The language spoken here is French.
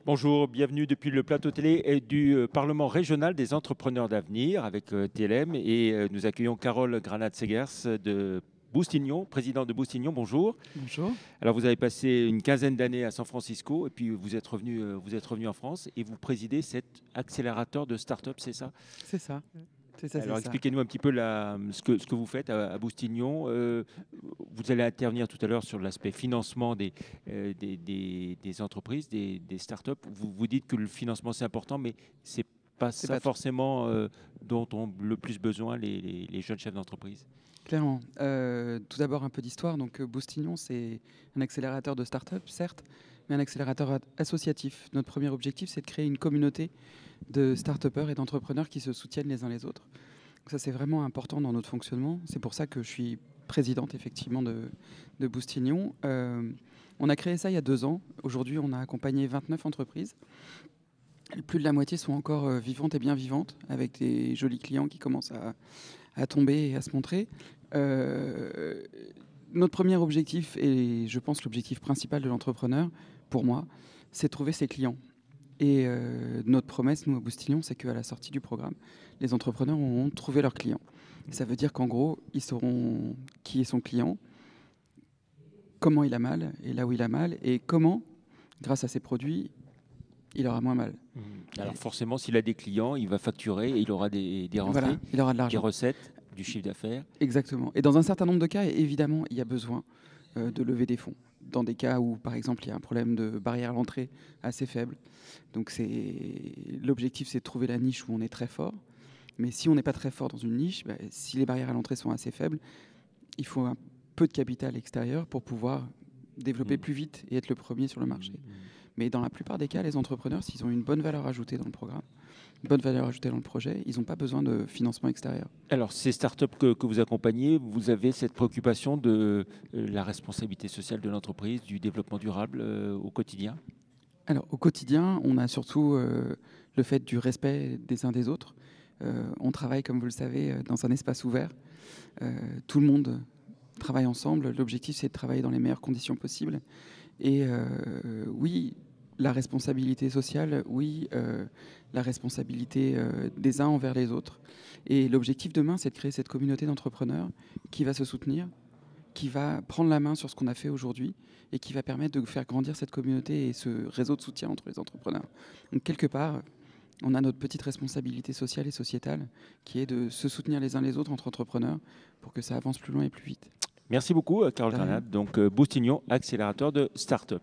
Bonjour, bienvenue depuis le plateau télé et du Parlement régional des entrepreneurs d'avenir avec TLM et nous accueillons Carole Granat-Segers de Boustignon, président de Boustignon. Bonjour. Bonjour. Alors vous avez passé une quinzaine d'années à San Francisco et puis vous êtes revenu en France et vous présidez cet accélérateur de start-up, c'est ça? C'est ça. C'est ça, c'est Alors ça. expliquez-nous un petit peu ce que vous faites à Boustignon. Vous allez intervenir tout à l'heure sur l'aspect financement des entreprises, des startups. Vous dites que le financement c'est important, mais c'est pas C'est ça pas tout. forcément dont ont le plus besoin les jeunes chefs d'entreprise. Clairement. Tout d'abord, un peu d'histoire. Donc, Boustignon, c'est un accélérateur de start-up, certes, mais un accélérateur associatif. Notre premier objectif, c'est de créer une communauté de start-upers et d'entrepreneurs qui se soutiennent les uns les autres. Donc ça, c'est vraiment important dans notre fonctionnement. C'est pour ça que je suis présidente, effectivement, de Boustignon. On a créé ça il y a 2 ans. Aujourd'hui, on a accompagné 29 entreprises. Plus de la moitié sont encore vivantes et bien vivantes, avec des jolis clients qui commencent à tomber et à se montrer. Euh, Notre premier objectif, et je pense l'objectif principal de l'entrepreneur, pour moi, c'est de trouver ses clients. Et notre promesse, nous, à Boustignon, c'est qu'à la sortie du programme, les entrepreneurs auront trouvé leurs clients. Ça veut dire qu'en gros, ils sauront qui est son client, comment il a mal, et là où il a mal, et comment, grâce à ses produits, il aura moins mal. Alors forcément, s'il a des clients, il va facturer et il aura des rentrées, Voilà, il aura de des l'argent. recettes, du chiffre d'affaires. Exactement. Et dans un certain nombre de cas, évidemment, il y a besoin de lever des fonds. Dans des cas où, par exemple, il y a un problème de barrière à l'entrée assez faible. Donc, l'objectif, c'est de trouver la niche où on est très fort. Mais si on n'est pas très fort dans une niche, si les barrières à l'entrée sont assez faibles, il faut un peu de capital extérieur pour pouvoir développer plus vite et être le premier sur le marché. Mais dans la plupart des cas, les entrepreneurs, s'ils ont une bonne valeur ajoutée dans le programme, une bonne valeur ajoutée dans le projet, ils n'ont pas besoin de financement extérieur. Alors, ces startups que vous accompagnez, vous avez cette préoccupation de la responsabilité sociale de l'entreprise, du développement durable au quotidien? Alors, au quotidien, on a surtout le fait du respect des uns des autres. On travaille, comme vous le savez, dans un espace ouvert. Tout le monde travaille ensemble. L'objectif, c'est de travailler dans les meilleures conditions possibles. Et oui, la responsabilité sociale, oui, la responsabilité des uns envers les autres. Et l'objectif demain, c'est de créer cette communauté d'entrepreneurs qui va se soutenir, qui va prendre la main sur ce qu'on a fait aujourd'hui et qui va permettre de faire grandir cette communauté et ce réseau de soutien entre les entrepreneurs. Donc quelque part, on a notre petite responsabilité sociale et sociétale qui est de se soutenir les uns les autres entre entrepreneurs pour que ça avance plus loin et plus vite. Merci beaucoup, Carole De rien. Granat. Donc, Boustignon, accélérateur de start-up.